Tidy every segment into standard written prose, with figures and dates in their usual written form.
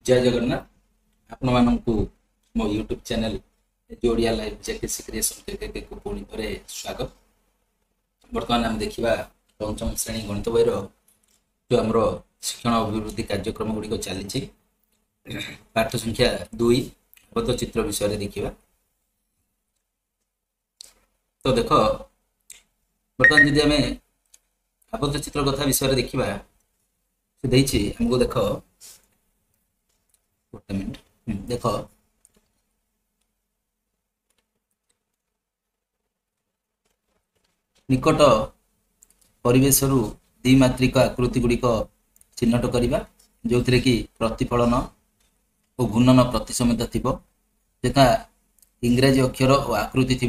जय जगन्नाथ आपण मानकु मो यूट्यूब चैनल जोड़िया लाइव जेकेसी क्रिएशन के को पुणी थे स्वागत। बर्तमान आम देखा पंचम श्रेणी गणित बही जो आमर शिक्षण अभिवृद्धि कार्यक्रम गुड़िक चली पाठ संख्या 2 अबद्ध चित्र विषय देखा। तो देख बर्तमान जदि आम अबद्ध चित्र कथा विषय देखा हमको देख गोटे मिनट देख निकट परिवेश द्विमात्रिक आकृति गुड़िक चिन्हट करवा जो थे कि प्रतिफलन और घूर्णन प्रतिसमता थी तथा इंग्राजी अक्षर और आकृति थी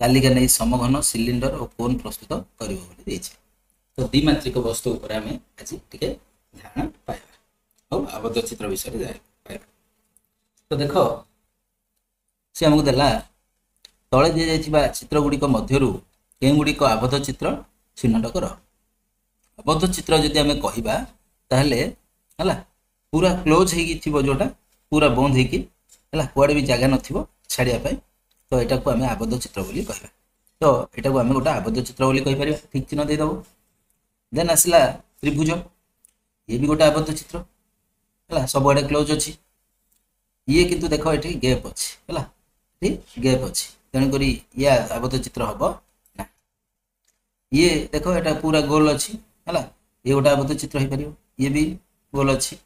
तालिका नहीं समघन सिलिंडर और कोन प्रस्तुत कर। तो द्विमात्रिक वस्तु उपर आम आज टे ध्यान पाइबा और आबद्ध चित्र विषय पाइबा। तो देख सी आमको देला तले दी जाइथिबा चित्र गुड़िक मध्यरु कें गुड़िक आबद्ध चित्र चिन्हट कर। आबद्ध चित्र जदि आम कहबा ताहले हला पूरा क्लोज हेकी थिबो जोटा पूरा बंद हेकी हला कुआडे भी जगह नथिबो छाड़िया पाई। तो एटा को आम आबद्ध चित्र बोली कहबा। तो एटा को आम गोटे आबद्ध चित्र बोली कहि परिबा। ठीक चिन्ह दे दबो। देन आसला त्रिभुज ये भी गोटे आबद्ध चित्र है सब आड़े क्लोज अच्छी ये किंतु देख ये गैप अच्छी है गैप अच्छी तेणुक ये आबद्ध चित्र हम ना। ये देख यहाँ पूरा गोल अच्छी है ये गोटे आबद्ध चित्र हो पार। ये भी गोल अच्छी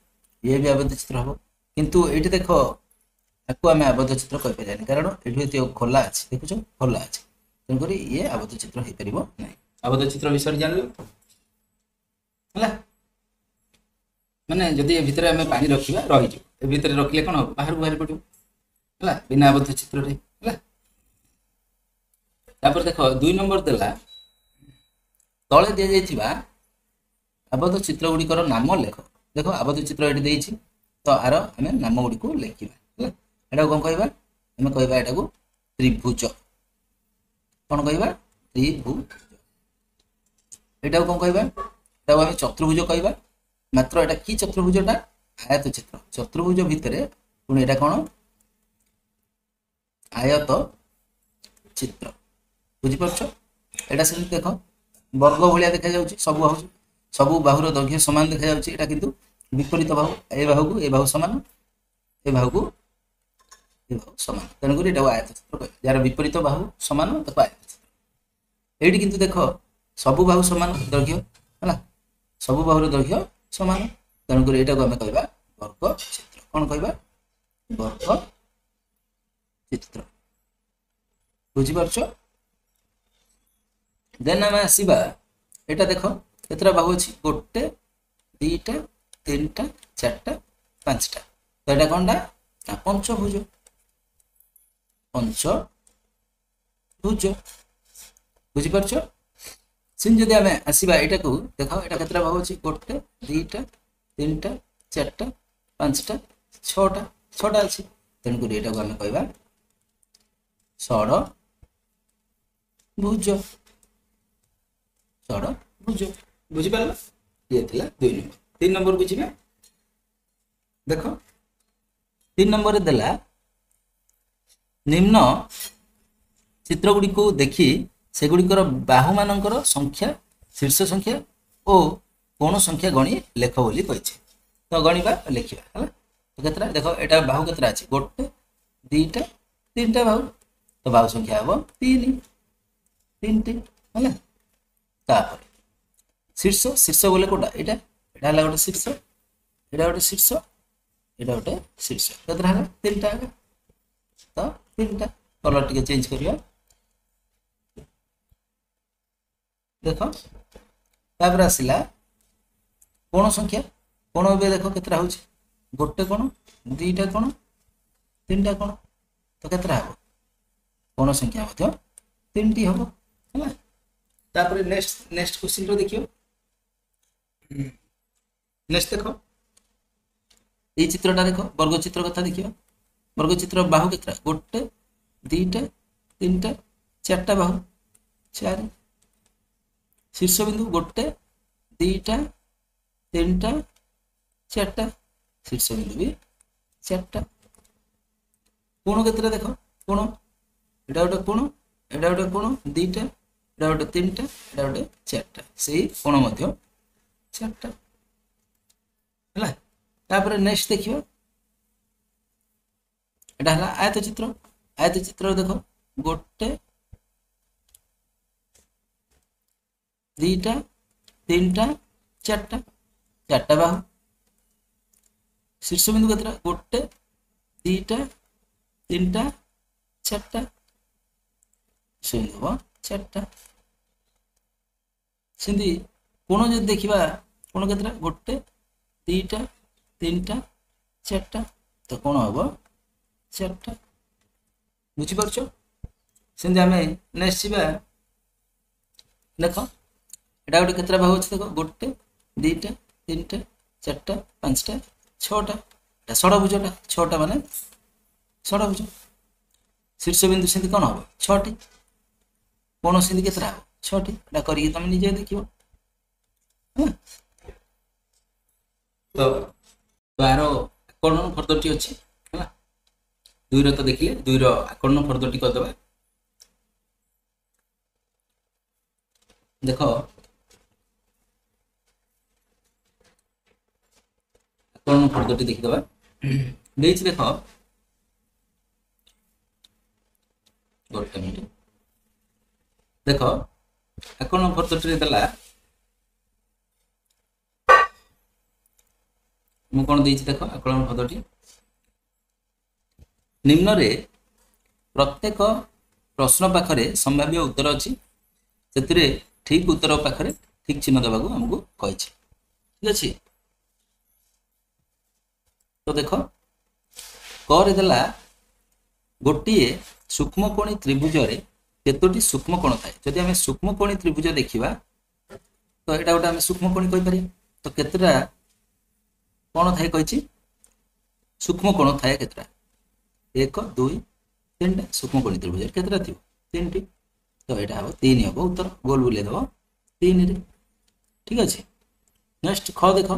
ये भी आबद्ध चित्र हम किंतु ये देख आपको आम आबद्ध चित्र कहीपर कारण ये खोला अच्छे देखुच खोला अच्छे तेणुक ये आबद्ध चित्र हो पार ना। आबद्ध चित्र विषय जान है माने जदि भितर आम पानी रखा रही भितर रखिले कौन हम बाहर बाहर पड़ो है बिना आबद्ध चित्र है। देख 2 नंबर देला तले दि जाइथिबा आबद्ध चित्र गुड़िकर नाम लेख। देख आबद्ध चित्र ये देछि तो आर आम नाम गुड़ी को लिखा है कौन कहबा आम कहबा एटा को त्रिभुज कौन कहबा त्रिभुज एटा कौन कहबा एटा आम चतुर्भुज कहबा। मात्र एटा कि चतुर्भुजटा आयत चित्र चतुर्भुज भितर पुणी एटा कौन आयत चित्र बुझीपार। एटा से देख वर्ग भाया देखा जाउछि सबु बाहुर दैर्घ्य समान देखा जाउछि एटा किंतु विपरीत बाहु ए बाहु को ए बाहु समान ए बाहु को ए बाहु समान तेणुक एटा आयत चित्र कह यार विपरीत बाहु समान देखो आयत चित्र। एटी किंतु देख सबु बाहु समान दैर्घ्य है सबु बाहुर दैर्घ्य समान तेणुक यहाँ को आम कहवा वर्ग चित्र कौन कहवा वर्ग चित्र बुझीपार। देन आम आसवा यहाँ देख केतरा बाहु अच्छी गोटे दीटा तीन टा चार्टा पांचटा तो यहाँ कौन ना पंचभुज पंचभुज बुझीपार। सिन जदि आम आसवा यहाँ को देख यहाँ केतरा बाहु अच्छी गोटे दीटा तीन टा चार्टा पांचटा छटा अच्छी तेणुक यहाँ को आम कहवा षड़भुज षड़भुज बुझीपार। ये थिला 2 नंबर। 3 नंबर बुझिबा देख 3 नंबर देला निम्न चित्र गुड़ी को देखी सेगुड़िकर बाहु मानकर संख्या शीर्ष संख्या और कोण संख्या गणी लेख बोली कही। तो गणिबा लिखा है तो केतरा देख एटा बाहु केतरा अच्छी गोटे दीटा तीन टा बाहु तो बाहु संख्या हम 3 टी है। तापर शीर्ष शीर्ष बोले कोटा यहाँ है गोटे शीर्ष यहाँ गोटे शीर्ष यहाँ गोटे शीर्ष केतरा है 3 टा तो 3 टा कलर टिके चेंज करिया देख तापर आसला कोण संख्या कोण ए देख केतरा हो गोटे कोण दीटा कोण तीन टा कोण तो केतरा हम कोण संख्या 3 टी हम है। तापर नेक्स्ट क्वेश्चन रो देखियो नेक्स्ट देख ये चित्रटा देख वर्ग चित्र कथा देखियो वर्ग चित्र बाहु केतरा गोटे दीटा तीन टा चार्टा बाहु 4 शीर्ष बिंदु गोटे दीटा तीन टा चार्टा शीर्ष बिंदु भी 4टा कोण केतटा देख कोण एटा गोटे कोण एटा गोटे कोण 2टा एटा गोटे 3टा एटा गोटे 4टा सेही कोण मध्य 4टा हला तापर नेक्स्ट देखिबा एटा हला आयत चित्र देख गोटे 2टा 3टा 4टा बाहु शीर्ष बिंदु केतटा गोटे 2टा 3टा 4टा शीर्ष 4टा सेंदी कोण जे देखिबा कोण केतटा गोटे 2टा 3टा 4टा तो कोण हबो 4टा बुझी परछो सेंदी हमें नेक्स्ट जीवा देख एटा गोटे केतरा बाहु अछि देखो गोटे 2टा 3टा 4टा 5टा 6टा एटा षडभुजटा 6टा माने षडभुज शीर्ष बिंदु सेंदी कोन हबो 6टी कोण सेंदी केतरा हबो 6टी एटा करिके तुम निजे देखिबो तो बारो आकलन फर्दटी अछि हला दुई रो तो देखिले दुई रो आकलन फर्दटी कर देबा देखो आकलन फर्दटी देखि देबा देछि देखो गोटे मिनिट देख आकलन फर्दटी देला मु कोन देछि देख आकलन फर्दटी निम्न रे प्रत्येक प्रश्न पाखरे संभाव्य उत्तर अछि सेतिरे ठीक उत्तर पाखरे ठीक चिन्ह देबाको हमको कहिछि ठीक अछि तो देख कर देला गोटिए सूक्ष्मकोणी त्रिभुज रे केतोटी सूक्ष्मकोण थाए जदि हमें सूक्ष्मकोणी त्रिभुज देखिबा तो एटा गोटा हमें सूक्ष्मकोणी कहि पारि तो केतरा कोण थाए कहिछि सूक्ष्मकोण थाए केतरा 1 2 3 सूक्ष्मकोणी त्रिभुज केतरा थियो 3टी तो एटा हो 3 हो उत्तर गोल बुले दबो 3 रे ठीक अछि नेक्स्ट ख देख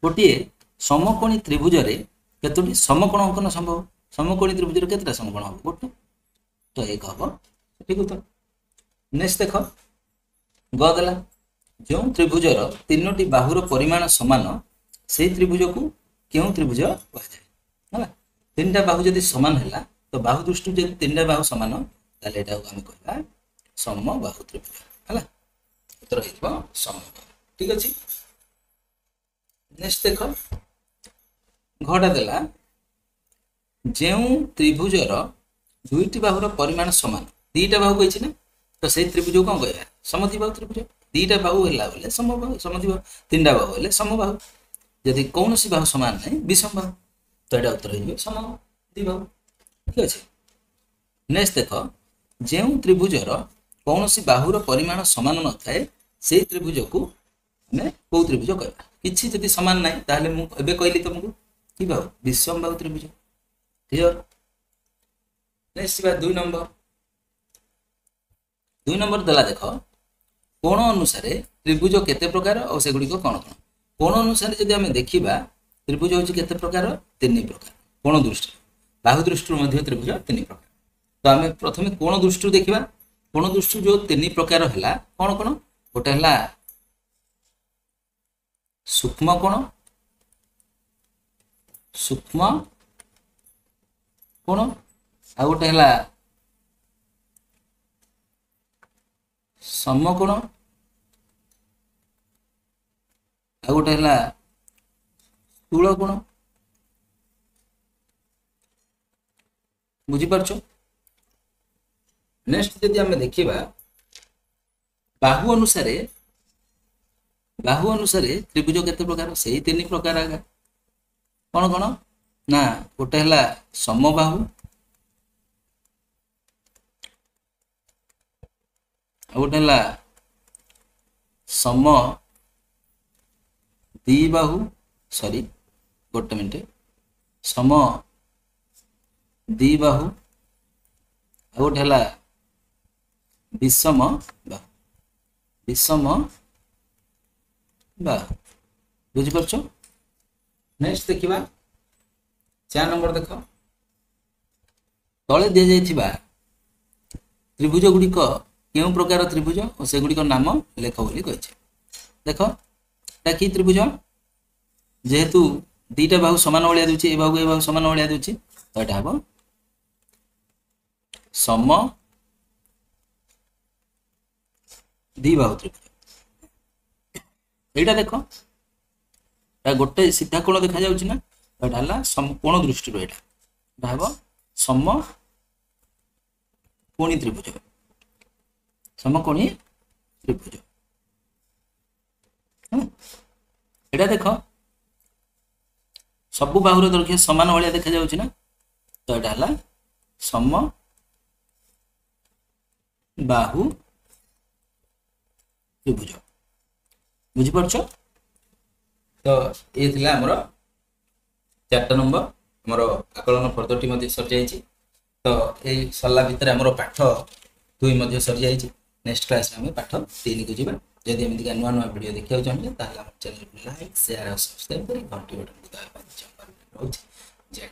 गोटिए समकोणी त्रिभुज रे केतोटी समकोण अंकन संभव समकोणी त्रिभुज रे केतरा समकोण हो गोटे तो 1 हो ठीक उत्तर नेक्स्ट देख ग देला जो त्रिभुजर 3टी बाहुर परिमाण समान से त्रिभुज को क्यों त्रिभुज कह जाय हला 3टा बाहु यदि समान हैला तो बाहु दृष्टि यदि 3टा बाहु समान ताले एटा हम कहबा समबाहु त्रिभुज हला उत्तर हेतबा समबाहु ठीक अछि नेक्स्ट देख घटा देला जेउ त्रिभुजर दुईटी बाहुर परिमाण समान दीटा बाहु कहिछि ना तो से त्रिभुज को कहबा समद्विबाहु त्रिभुज दीटा बाहु हैला बोले समबाहु समद्विबाहु 3टा बाहु हैले समबाहु यदि कौनसी बाहु समान नहीं विषम बाहु तो एटा उत्तर हेबे समद्विबाहु ठीक अछि नेक्स्ट देख जेउ त्रिभुजर कौनसी बाहुर परिमाण समान न थाए से त्रिभुज को हमें को त्रिभुज कहबा किछि यदि समान नहीं ताले मु एबे कहली तुमको कि बाहु विषम बाहु त्रिभुज क्लियर नेक्स्ट बा 2 नंबर दला देख कोण अनुसार त्रिभुज केते प्रकार और से गुडी को कोण कोण कोण अनुसार यदि हमें देखिबा त्रिभुज होछि केते प्रकार 3 प्रकार कोण दृष्टि बाहु दृष्टि मध्य त्रिभुज 3 प्रकार तो हमें प्रथमे कोण दृष्टि देखिबा कोण दृष्टि जो 3 प्रकार हला कोण कोण गोटे हला सूक्ष्म कोण आ गोटे हला समकोण आ गोटे हला स्थूल कोण बुझी परछो नेक्स्ट यदि हमें देखिबा बाहु अनुसार त्रिभुज केते प्रकार सेही 3 प्रकार आगा कोन कोन ना गोटे हला समबाहु आ गोटे हला सम द्विबाहु सॉरी गोटे मिनट सम द्विबाहु आ गोटे हला विषम बाहु बुझी परछो नेक्स्ट देखिबा 4 नंबर देख तले दि जाइथिबा त्रिभुज गुड़िक केउं प्रकार त्रिभुज और से गुड़िक नाम लेख बोली कहिছে देख एटा कि त्रिभुज जेहेतु दीटा बाहु समान भलिया दूची ए बाहु समान भलिया दूची तो एटा हबो सम द्विबाहु त्रिभुज एटा देखो एटा गोटे सीधा कोण देखा जाउची ना एटा हला समकोण दृष्टि रो एटा हबो सम कोणी त्रिभुज समकोणी त्रिभुज एटा देख सबु बाहुर दैर्घ्य समान भाया देखा जाउची ना तो एटा हला सम बाहु त्रिभुज बुझी परछ तो ये थिला हमर 4 नंबर हमर आकलन पद्धति मध्ये सर जाईची तो ए सल्ला भितर हमर पाठ 2 मध्ये सर जाईची नेक्स्ट क्लास में हम पाठ 3 को जीवा जदि एमती का नुआ नुआ वीडियो देखिया चाहिए ताहले हम चैनल को लाइक शेयर और सब्सक्राइब करी घंटी बटन दबावा जय